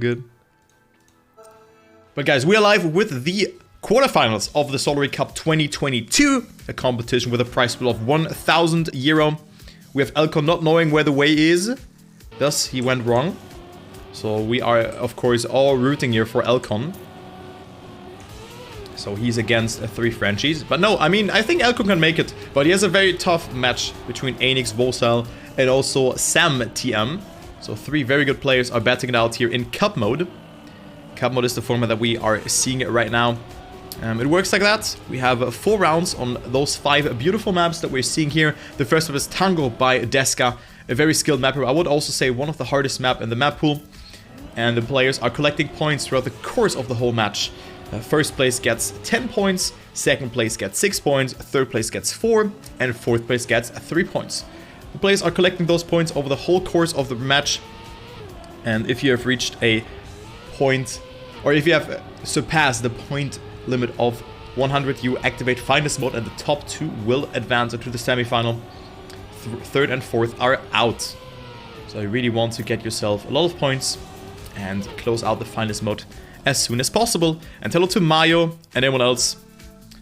Good. But guys, we are live with the quarterfinals of the Solary Cup 2022, a competition with a prize pool of 1,000 euro. We have eLconn not knowing where the way is, thus he went wrong. So we are, of course, all rooting here for eLconn. So he's against 3 Frenchies. But no, I mean, I think eLconn can make it. But he has a very tough match between Aynyx, Wosile, and also Sam TM. So 3 very good players are battling it out here in Cup mode. Cup mode is the format that we are seeing right now. It works like that. We have 4 rounds on those 5 beautiful maps that we're seeing here. The first one is Tango by Deska, a very skilled mapper. I would also say one of the hardest map in the map pool. And the players are collecting points throughout the course of the whole match. First place gets 10 points, second place gets 6 points, third place gets 4, and fourth place gets 3 points. The players are collecting those points over the whole course of the match. And if you have reached a point, or if you have surpassed the point limit of 100, you activate finest mode and the top 2 will advance into the semifinal. Third and fourth are out. So you really want to get yourself a lot of points and close out the finest mode as soon as possible. And hello to Mayo and everyone else.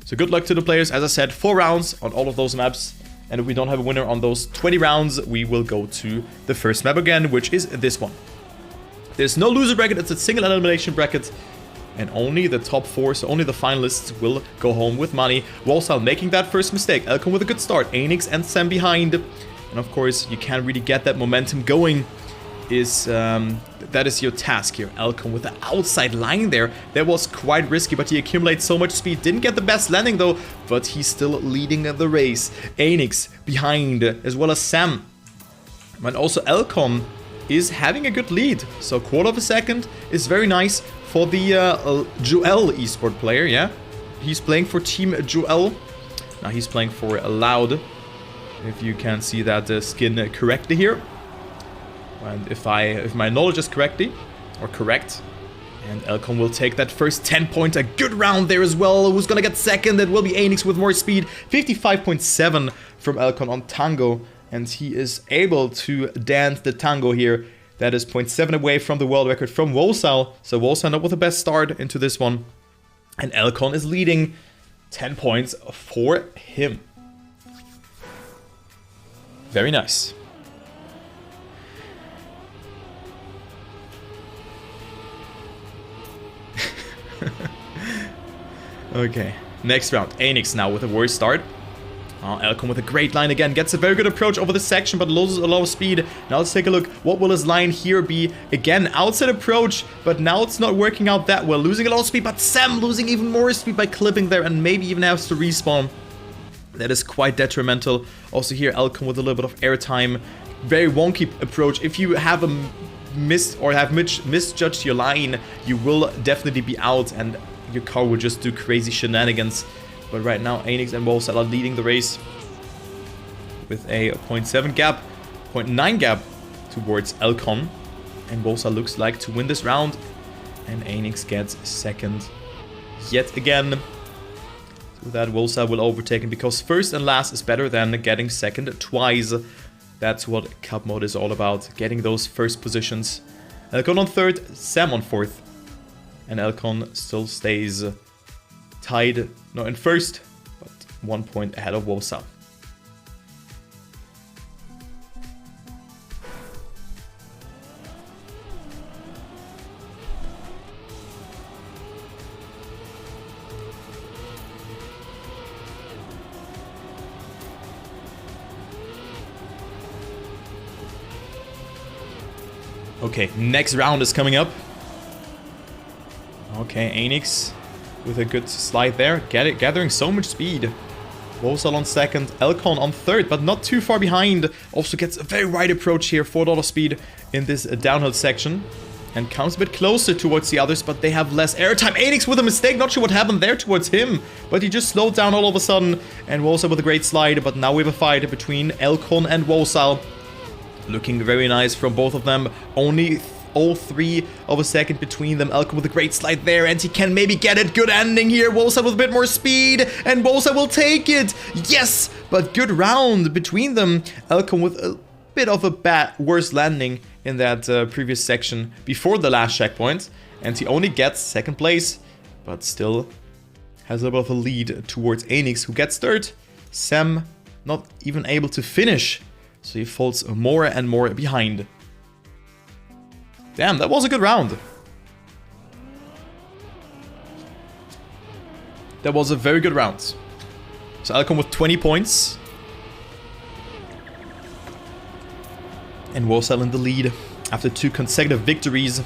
So good luck to the players. As I said, 4 rounds on all of those maps. And if we don't have a winner on those 20 rounds, we will go to the first map again, which is this one. There's no loser bracket, it's a single elimination bracket. And only the top 4, so only the finalists will go home with money. Wosile making that first mistake. eLconn with a good start. Aynyx and Sam behind. And of course, you can't really get that momentum going. That is your task here. eLconn with the outside line there. That was quite risky, but he accumulates so much speed. Didn't get the best landing though, but he's still leading the race. Aynyx behind, as well as Sam. And also eLconn is having a good lead. So quarter of a second is very nice for the Joel esport player, yeah? He's playing for Team Joel. Now he's playing for Loud, if you can see that skin correctly here. And if my knowledge is correct, and eLconn will take that first 10 point, a good round there as well. Who's gonna get second? It will be Aynyx with more speed. 55.7 from eLconn on Tango, and he is able to dance the tango here. That is 0.7 away from the world record from Wosile. So Wosile not with the best start into this one, and eLconn is leading 10 points for him. Very nice. Okay, next round. Aynyx now with a worse start. eLconn with a great line again. Gets a very good approach over the section, but loses a lot of speed. Now let's take a look. What will his line here be? Again, outside approach, but now it's not working out that well. Losing a lot of speed, but Sam losing even more speed by clipping there and maybe even has to respawn. That is quite detrimental. Also here, eLconn with a little bit of airtime. Very wonky approach. If you have misjudged your line, you will definitely be out and your car will just do crazy shenanigans. But right now, Aynyx and Wosile are leading the race with a 0.7 gap, 0.9 gap towards eLconn. And Wosile looks like to win this round. And Aynyx gets second yet again. So that Wosile will overtake him, because first and last is better than getting second twice. That's what Cup mode is all about, getting those first positions. eLconn on third, Sam on fourth. And eLconn still stays tied, no, in first, but 1 point ahead of Wosile. Okay, next round is coming up. Okay, Aynyx with a good slide there, gathering so much speed. Wosile on second, eLconn on third, but not too far behind. Also gets a very wide approach here, $4 speed in this downhill section. And comes a bit closer towards the others, but they have less airtime. Aynyx with a mistake, not sure what happened there towards him. But he just slowed down all of a sudden. And Wosile with a great slide, but now we have a fight between eLconn and Wosile. Looking very nice from both of them. Only 0.3 of a second between them. eLconn with a great slide there, and he can maybe get it. Good ending here. Wosile with a bit more speed, and Wosile will take it. Yes, but good round between them. eLconn with a bit of a worse landing, in that previous section before the last checkpoint. And he only gets second place, but still has a little bit of a lead towards Aynyx, who gets third. Sam not even able to finish, so he falls more and more behind. Damn, that was a good round. That was a very good round. So eLconn with 20 points. And Wosile in the lead after 2 consecutive victories.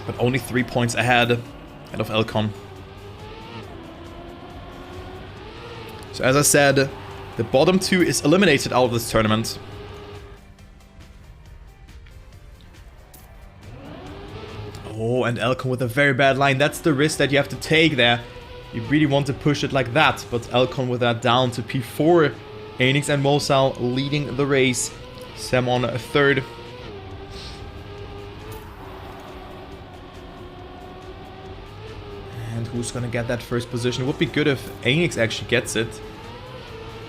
But only 3 points ahead of eLconn. So as I said, the bottom 2 is eliminated out of this tournament. Oh, and eLconn with a very bad line. That's the risk that you have to take there. You really want to push it like that, but eLconn with that down to P4. Aynyx and Wosile leading the race. Sam on third. And who's gonna get that first position? It would be good if Aynyx actually gets it.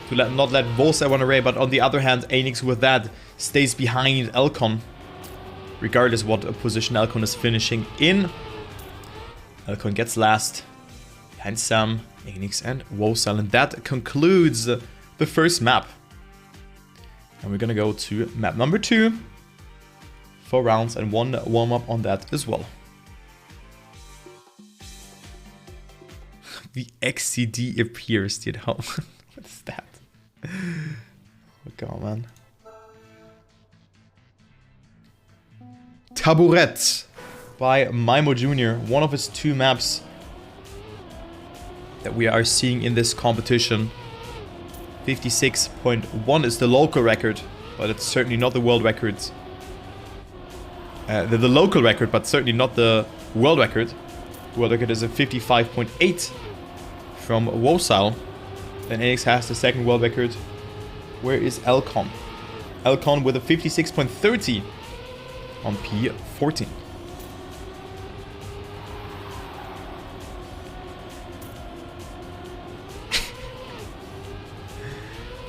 To not let Wosile run away, but on the other hand, Aynyx with that stays behind eLconn. Regardless what position eLconn is finishing in. eLconn gets last. Behind Sam, Aynyx and Wosile. And that concludes the first map. And we're gonna go to map number 2. 4 rounds and 1 warm-up on that as well. The XCD appears, dude. How? What is that? Oh god, man. Tabourette by Mimo Jr. One of his 2 maps that we are seeing in this competition. 56.1 is the local record, but it's certainly not the world record. The local record, but certainly not the world record. The world record is a 55.8 from Wosile. Then Aynyx has the second world record. Where is eLconn? eLconn with a 56.30 on P14.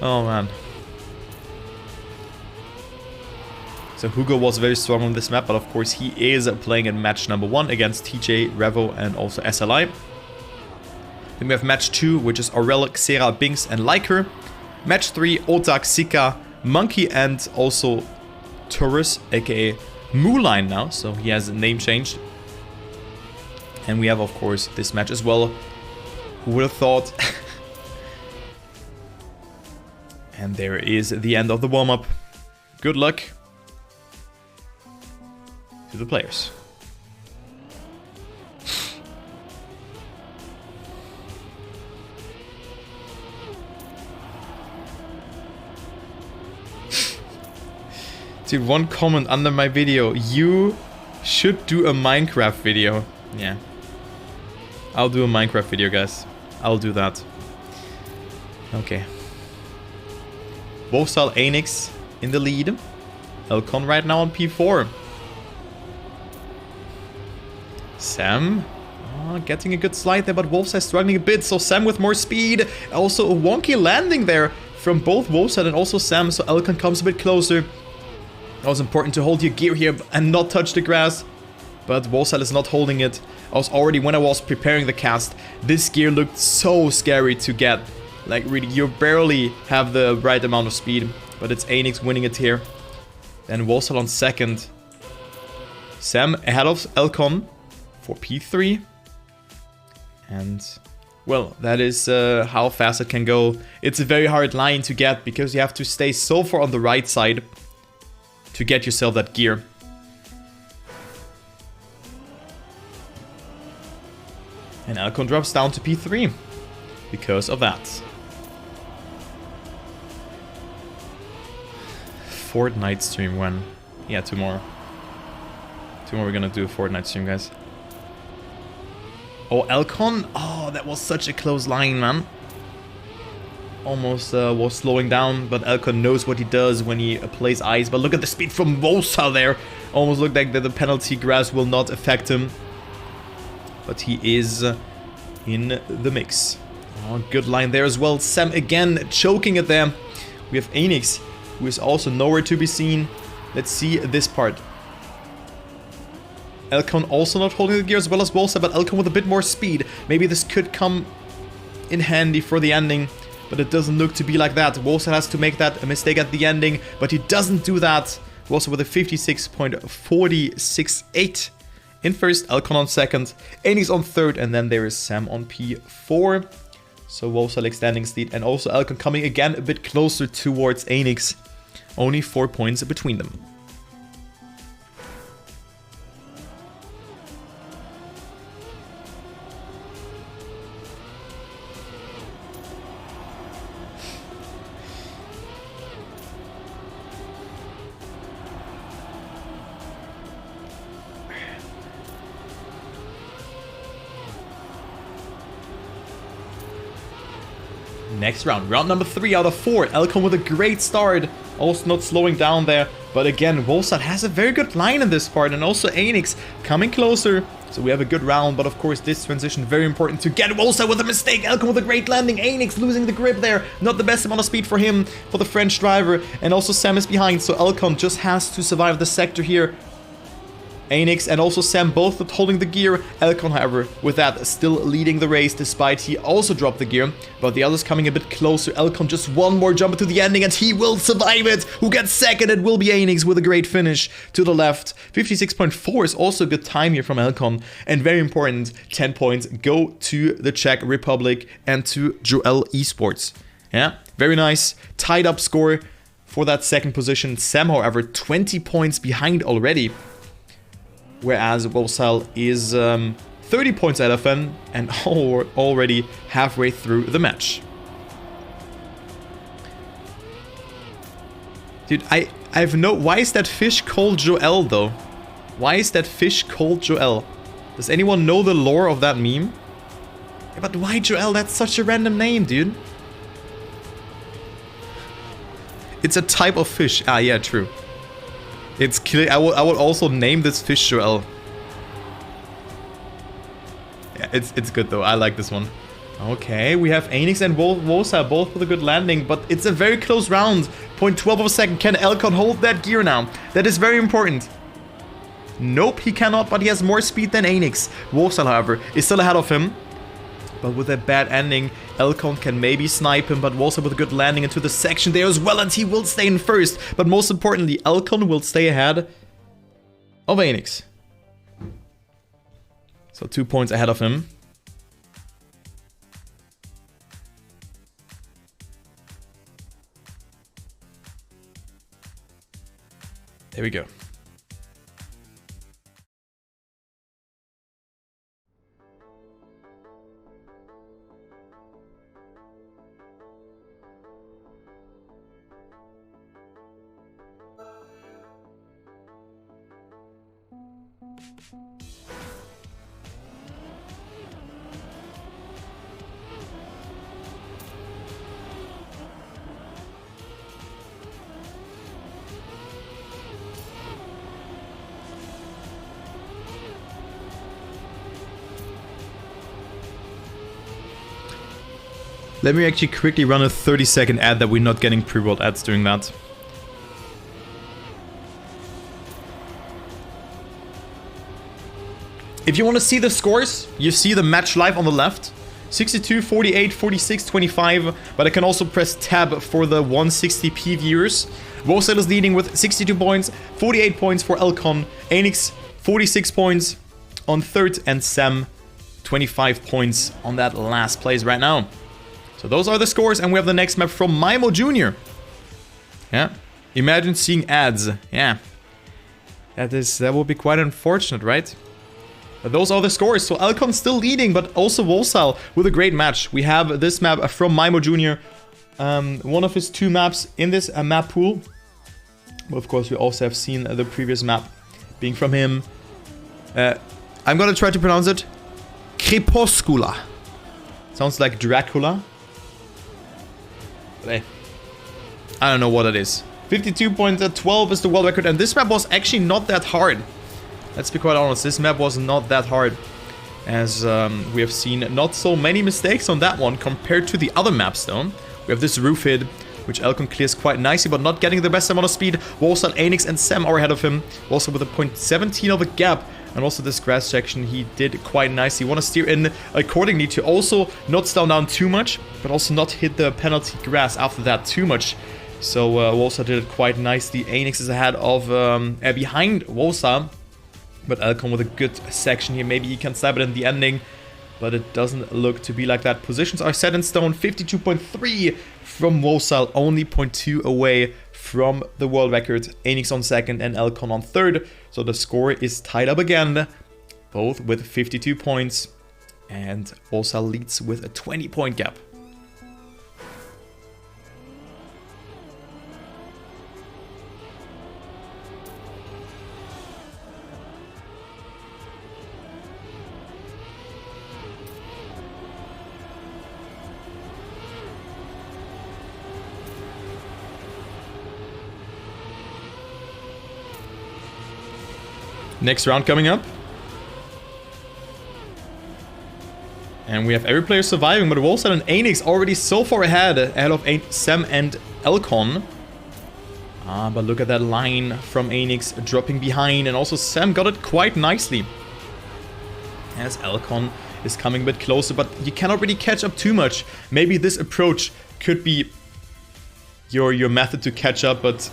Oh man. So Hugo was very strong on this map, but of course he is playing in match number 1 against TJ, Revo and also SLI. Then we have match 2, which is Aurel, Xera, Binks and Liker. Match 3, Otak, Sika, Monkey and also Taurus, aka Mooline now, so he has a name changed. And we have of course this match as well. Who would have thought? And there is the end of the warm-up. Good luck to the players. Dude, one comment under my video. You should do a Minecraft video. Yeah. I'll do a Minecraft video, guys. I'll do that. Okay. Wosile, Aynyx in the lead. eLconn right now on P4. Sam getting a good slide there, but Wosile struggling a bit. So Sam with more speed. Also a wonky landing there from both Wosile and also Sam. So eLconn comes a bit closer. It was important to hold your gear here and not touch the grass. But Wosile is not holding it. I was already, when I was preparing the cast, this gear looked so scary to get. Like really, you barely have the right amount of speed. But it's Aynyx winning it here. Then Wosile on second. Sam ahead of eLconn for P3. And, well, that is how fast it can go. It's a very hard line to get because you have to stay so far on the right side to get yourself that gear. And eLconn drops down to P3 because of that. Fortnite stream when? Yeah, tomorrow. Tomorrow we're gonna do a Fortnite stream, guys. Oh, eLconn? Oh, that was such a close line, man. Almost was slowing down, but eLconn knows what he does when he plays ice. But look at the speed from Wosile there. Almost looked like the penalty grass will not affect him. But he is in the mix. Oh, good line there as well. Sam again choking it there. We have Aynyx who is also nowhere to be seen. Let's see this part. eLconn also not holding the gear as well as Wosile, but eLconn with a bit more speed. Maybe this could come in handy for the ending, but it doesn't look to be like that. Wosile has to make that a mistake at the ending, but he doesn't do that. Wosile with a 56.468 in first, eLconn on second, Aynyx on third, and then there is Sam on P4. So Wosile extending his lead, and also eLconn coming again a bit closer towards Aynyx. Only 4 points between them. Next round, round number 3 out of 4. eLconn with a great start, also not slowing down there. But again, Wosile has a very good line in this part, and also Aynyx coming closer. So we have a good round, but of course this transition very important to get Wosile with a mistake. eLconn with a great landing, Aynyx losing the grip there. Not the best amount of speed for him, for the French driver. And also Sam is behind, so eLconn just has to survive the sector here. Aynyx and also Sam both not holding the gear. eLconn, however, with that still leading the race, despite he also dropped the gear. But the others coming a bit closer. eLconn just one more jump to the ending and he will survive it. Who gets second? It will be Aynyx with a great finish to the left. 56.4 is also a good time here from eLconn. And very important, 10 points go to the Czech Republic and to Joel Esports. Yeah, very nice. Tied up score for that second position. Sam, however, 20 points behind already. Whereas Wosile is 30 points out of him and already halfway through the match. Dude, I've no... Why is that fish called Joel, though? Why is that fish called Joel? Does anyone know the lore of that meme? Yeah, but why Joel? That's such a random name, dude. It's a type of fish. Ah, yeah, true. It's killing. I would also name this fish Joel. Yeah, it's good though. I like this one. Okay, we have Aynyx and Wosile both with a good landing, but it's a very close round. 0.12 of a second. Can eLconn hold that gear now? That is very important. Nope, he cannot, but he has more speed than Aynyx. Wosile, however, is still ahead of him. But with a bad ending, eLconn can maybe snipe him, but Wosile with a good landing into the section there as well, and he will stay in first. But most importantly, eLconn will stay ahead of Aynyx. So 2 points ahead of him. There we go. Let me actually quickly run a 30-second ad that we're not getting pre-rolled ads during that. If you want to see the scores, you see the match live on the left. 62, 48, 46, 25. But I can also press tab for the 160p viewers. Wosile is leading with 62 points, 48 points for eLconn. Aynyx, 46 points on third, and Sam, 25 points on that last place right now. So those are the scores, and we have the next map from Mimo Jr. Yeah, imagine seeing ads. Yeah, that would be quite unfortunate, right? But those are the scores. So eLconn still leading, but also Wosile with a great match. We have this map from Mimo Jr. One of his 2 maps in this map pool. But of course, we also have seen the previous map being from him. I'm gonna try to pronounce it. Crepuscula. Sounds like Dracula. But hey, I don't know what it is. 52.12 is the world record, and this map was actually not that hard. Let's be quite honest, this map was not that hard. As we have seen not so many mistakes on that one compared to the other maps though. We have this roof hit, we which eLconn clears quite nicely, but not getting the best amount of speed. Wosile, Aynyx, and Sam are ahead of him. Also with a 0.17 of a gap. And also this grass section, he did quite nicely. Want to steer in accordingly to also not slow down too much, but also not hit the penalty grass after that too much. So Wosile did it quite nicely. Aynyx is ahead of, behind Wosile. But eLconn with a good section here. Maybe he can stab it in the ending. But it doesn't look to be like that. Positions are set in stone. 52.3 from Wosile. Only 0.2 away from the world record. Aynyx on second and eLconn on third. So the score is tied up again. Both with 52 points. And Wosile leads with a 20-point gap. Next round coming up. And we have every player surviving, but Wosile and Aynyx already so far ahead of Sam and eLconn. But look at that line from Aynyx dropping behind, and also Sam got it quite nicely. As eLconn is coming a bit closer, but you cannot really catch up too much. Maybe this approach could be your method to catch up, but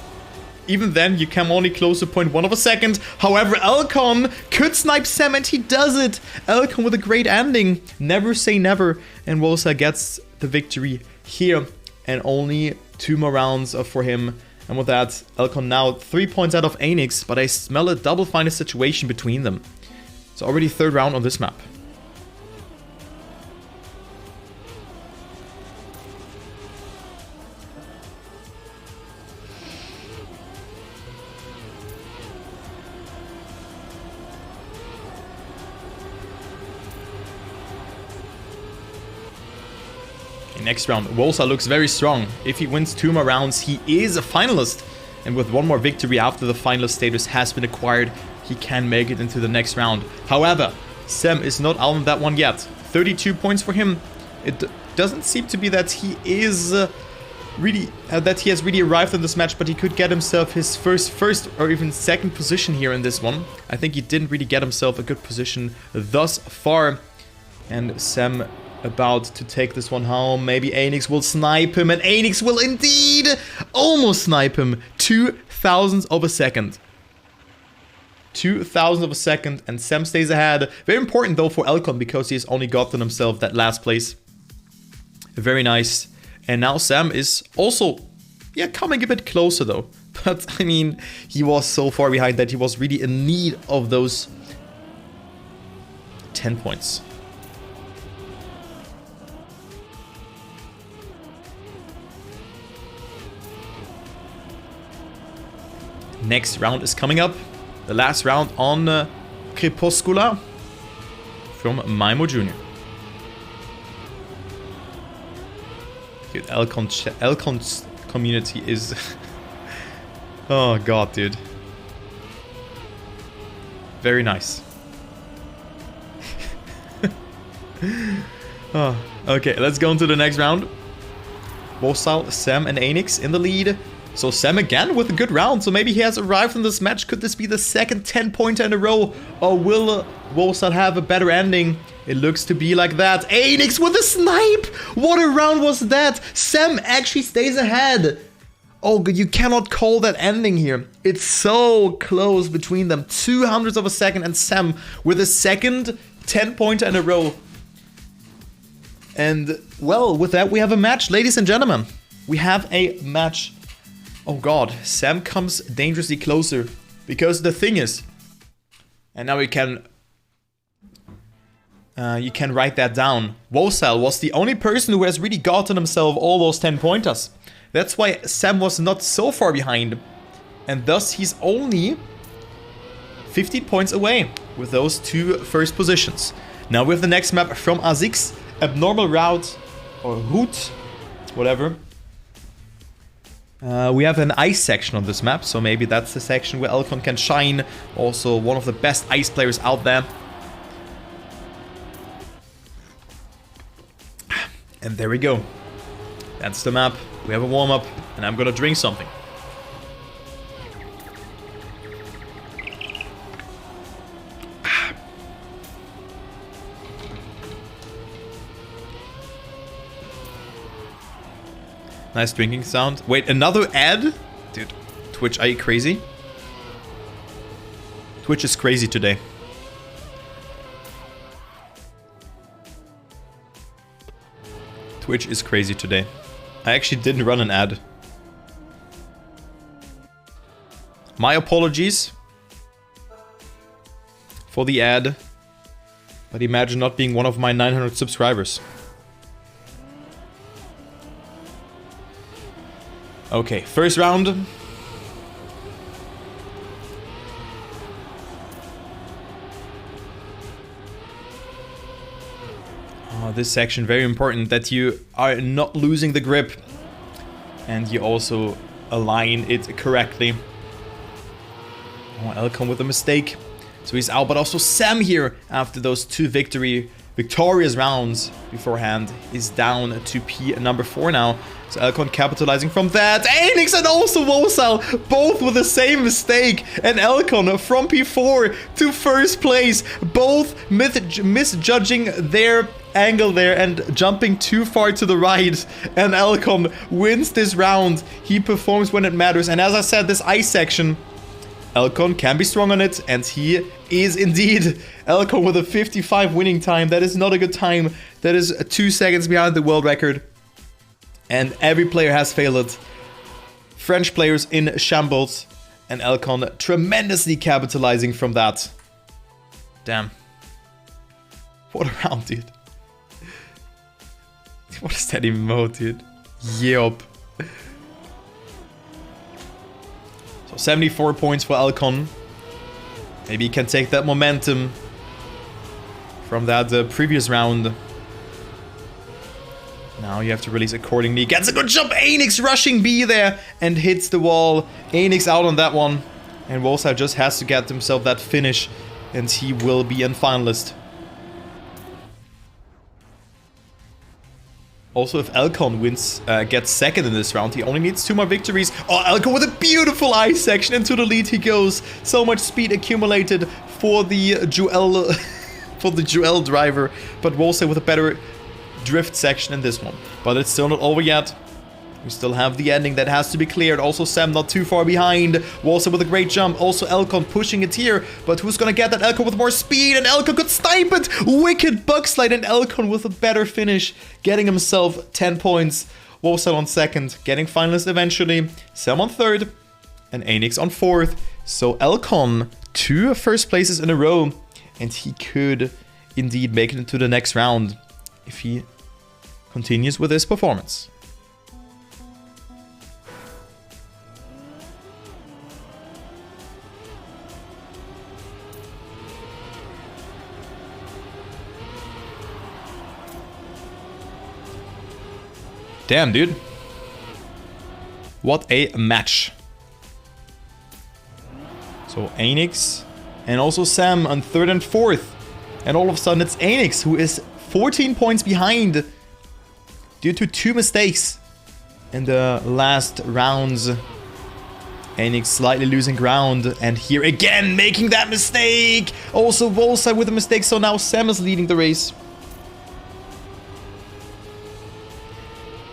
even then, you come only close to 0.1 of a second. However, eLconn could snipe Sam, and he does it. eLconn with a great ending. Never say never. And Wosile gets the victory here. And only 2 more rounds for him. And with that, eLconn now 3 points out of Aynyx. But I smell a double final situation between them. It's already 3rd round on this map. Next round, Wosile looks very strong. If he wins 2 more rounds, he is a finalist. And with 1 more victory after the finalist status has been acquired, he can make it into the next round. However, Sam is not out on that one yet. 32 points for him. It doesn't seem to be that he is that he has really arrived in this match, but he could get himself his first or even second position here in this one. I think he didn't really get himself a good position thus far. And Sam about to take this one home. Maybe Aynyx will snipe him, and Aynyx will indeed almost snipe him. 2,000 of a second. 2,000 of a second, and Sam stays ahead. Very important though for eLconn, because he has only gotten himself that last place. Very nice. And now Sam is also, yeah, coming a bit closer though. But I mean, he was so far behind that he was really in need of those 10 points. Next round is coming up. The last round on Crepuscula from Maimo Jr. Dude, eLconn's community is... oh god, dude. Very nice. Oh, okay, let's go into the next round. Wosile, Sam, and Aynyx in the lead. So Sam again with a good round, so maybe he has arrived in this match. Could this be the second 10-pointer in a row? Or will Wosile have a better ending? It looks to be like that. Aynyx with a snipe! What a round was that? Sam actually stays ahead. Oh, you cannot call that ending here. It's so close between them. 0.02 of a second, and Sam with a second 10-pointer in a row. And, well, with that we have a match, ladies and gentlemen. We have a match. Oh god, Sam comes dangerously closer. Because the thing is, and now we can... you can write that down. Wosile was the only person who has really gotten himself all those 10 pointers. That's why Sam was not so far behind. And thus he's only 15 points away with those 2 first positions. Now with the next map from Aynyx, Abnormal Route, or Route, whatever. We have an ice section on this map, so maybe that's the section where eLconn can shine. Also one of the best ice players out there. And there we go. That's the map. We have a warm-up. And I'm gonna drink something. Nice drinking sound. Wait, another ad? Dude, Twitch, are you crazy? Twitch is crazy today. Twitch is crazy today. I actually didn't run an ad. My apologies for the ad. But imagine not being one of my 900 subscribers. Okay, first round. Oh, this section, very important that you are not losing the grip. And you also align it correctly. Oh, eLconn with a mistake. So he's out, but also Sam here, after those two victorious rounds beforehand, is down to P number 4 now. So eLconn capitalizing from that. Aynyx and also Wosile, both with the same mistake. And eLconn from P4 to first place, both misjudging their angle there and jumping too far to the right. And eLconn wins this round. He performs when it matters. And as I said, this ice section, eLconn can be strong on it, and he is indeed. eLconn with a 55 winning time. That is not a good time. That is 2 seconds behind the world record. And every player has failed it. French players in shambles. And eLconn tremendously capitalizing from that. Damn. What a round, dude. What is that emote, dude? Yup. So 74 points for eLconn. Maybe he can take that momentum from that previous round. Now you have to release accordingly. Gets a good jump. Aynyx rushing B there and hits the wall. Aynyx out on that one. And Wosile just has to get himself that finish. And he will be a finalist. Also, if eLconn wins, gets second in this round, he only needs 2 more victories. Oh, eLconn with a beautiful ice section. Into the lead he goes. So much speed accumulated for the Jewel, for the Jewel driver. But Wosile with a better drift section in this one. But it's still not over yet. We still have the ending that has to be cleared. Also, Sam not too far behind. Wosile with a great jump. Also, eLconn pushing it here. But who's gonna get that? eLconn with more speed. And eLconn could snipe it. Wicked bug slide. And eLconn with a better finish. Getting himself 10 points. Wosile on second. Getting finalist eventually. Sam on third. And Aynyx on fourth. So eLconn 2 first places in a row. And he could indeed make it into the next round if he continues with his performance. Damn, dude. What a match. So Aynyx and also Sam on third and fourth. And all of a sudden it's Aynyx who is 14 points behind due to 2 mistakes in the last rounds. Aynyx slightly losing ground. And here again making that mistake. Also Wosile with a mistake. So now Sam is leading the race.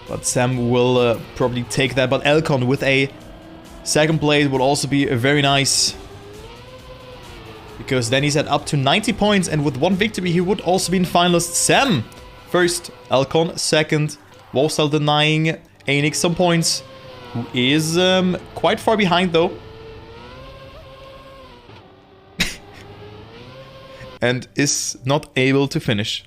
But Sam will probably take that. But eLconn with a second place would also be very nice. Because then he's at up to 90 points. And with 1 victory, he would also be in finalist. Sam first, eLconn second. Wosile denying Aynyx some points. Who is quite far behind though. And is not able to finish.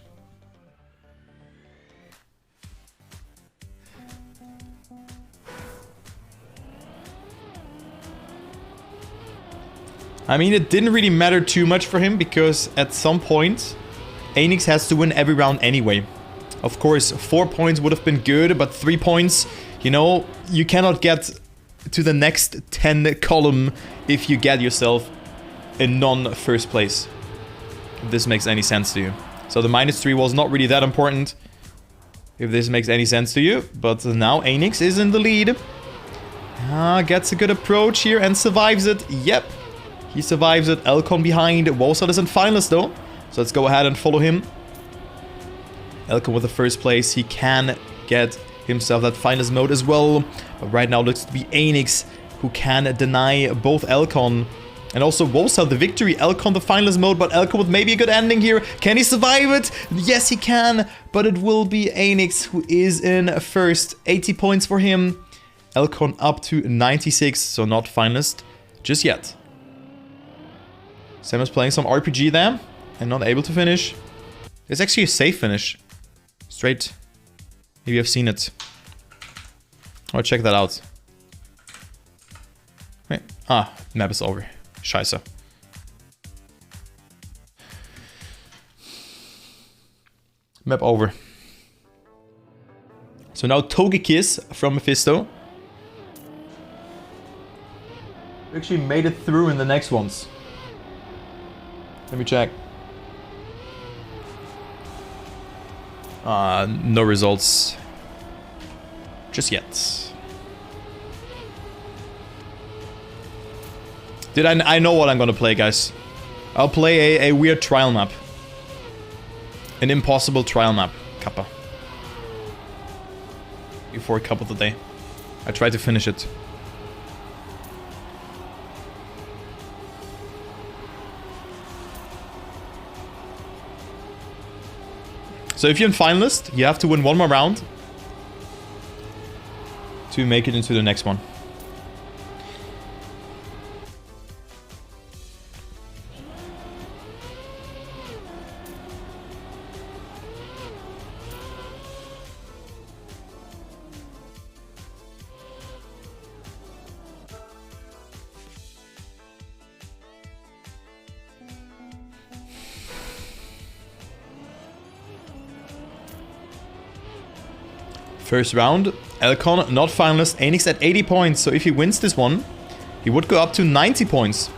I mean, it didn't really matter too much for him because at some point, Aynyx has to win every round anyway. Of course, 4 points would have been good, but 3 points, you know, you cannot get to the next 10 column if you get yourself in non-first place. If this makes any sense to you. So the -3 was not really that important, if this makes any sense to you. But now Aynyx is in the lead. Gets a good approach here and survives it. Yep, he survives it. eLconn behind. Wosile is in finalist though. So let's go ahead and follow him. eLconn with the first place. He can get himself that finalist mode as well. But right now looks to be Aynyx who can deny both eLconn and also Wosile the victory. eLconn the finalist mode, but eLconn with maybe a good ending here. Can he survive it? Yes, he can. But it will be Aynyx who is in first. 80 points for him. eLconn up to 96, so not finalist just yet. Sam is playing some RPG there and not able to finish. It's actually a safe finish. Straight. Maybe I've seen it. I'll check that out. Wait. Map is over. Scheiße. Map over. So now Togekiss from Mephisto. We actually made it through in the next ones. Let me check. No results. Just yet. I know what I'm gonna play, guys. I'll play a weird trial map. An impossible trial map. Kappa. Before Cup of the Day. I tried to finish it. So if you're in finalist, you have to win one more round to make it into the next one. First round, eLconn not finalist, Aynyx at 80 points, so if he wins this one, he would go up to 90 points.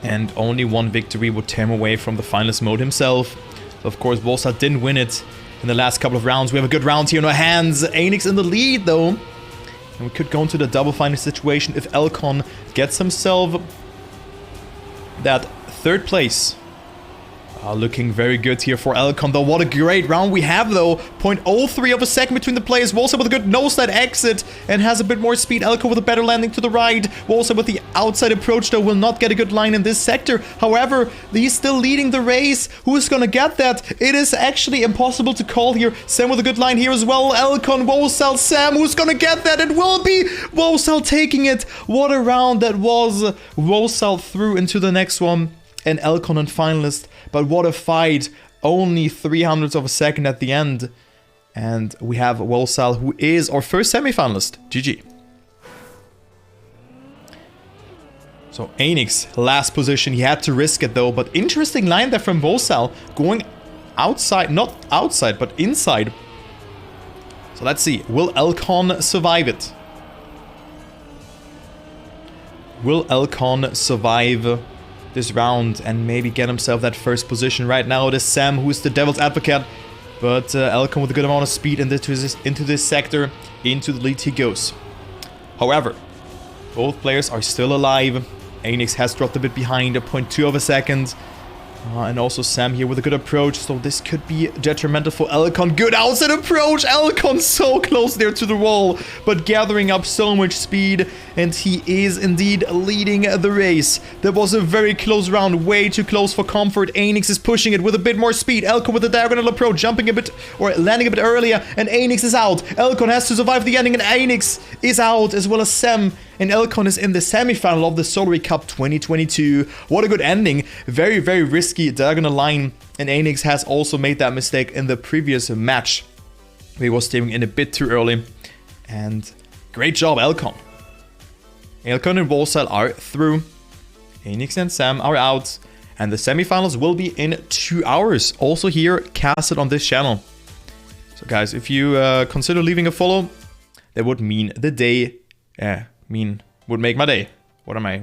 And only one victory would tear him away from the finalist mode himself. So of course, Wosile didn't win it in the last couple of rounds. We have a good round here in our hands. Aynyx in the lead though. And we could go into the double final situation if eLconn gets himself that third place. Looking very good here for eLconn, though. What a great round we have, though. 0.03 of a second between the players. Wosile with a good nose-slide exit and has a bit more speed. eLconn with a better landing to the right. Wosile with the outside approach, though, will not get a good line in this sector. However, he's still leading the race. Who's gonna get that? It is actually impossible to call here. Sam with a good line here as well. eLconn, Wosile, Sam. Who's gonna get that? It will be Wosile taking it. What a round that was. Wosile through into the next one. And eLconn in finalist. But what a fight. Only 300ths of a second at the end. And we have Wosile, who is our first semi-finalist. GG. So Aynyx, last position. He had to risk it though. But interesting line there from Wosile. Going outside. Not outside, but inside. So let's see. Will eLconn survive it? Will eLconn survive this round and maybe get himself that first position? Right now it is Sam who's the devil's advocate, but eLconn with a good amount of speed into this sector. Into the lead he goes. However, both players are still alive. Aynyx has dropped a bit behind, 0.2 of a second. And also Sam here with a good approach, so this could be detrimental for eLconn. Good outside approach! eLconn so close there to the wall, but gathering up so much speed, and he is indeed leading the race. That was a very close round, way too close for comfort. Aynyx is pushing it with a bit more speed. eLconn with a diagonal approach, jumping a bit, or landing a bit earlier, and Aynyx is out. eLconn has to survive the ending, and Aynyx is out, as well as Sam. And eLconn is in the semi-final of the Solary Cup 2022. What a good ending. Very, very risky diagonal line. And Aynyx has also made that mistake in the previous match. He was steering in a bit too early. And great job, eLconn. eLconn and Wosile are through. Aynyx and Sam are out. And the semi-finals will be in 2 hours. Also here, casted on this channel. So guys, if you consider leaving a follow, that would mean the day... would make my day. What am I?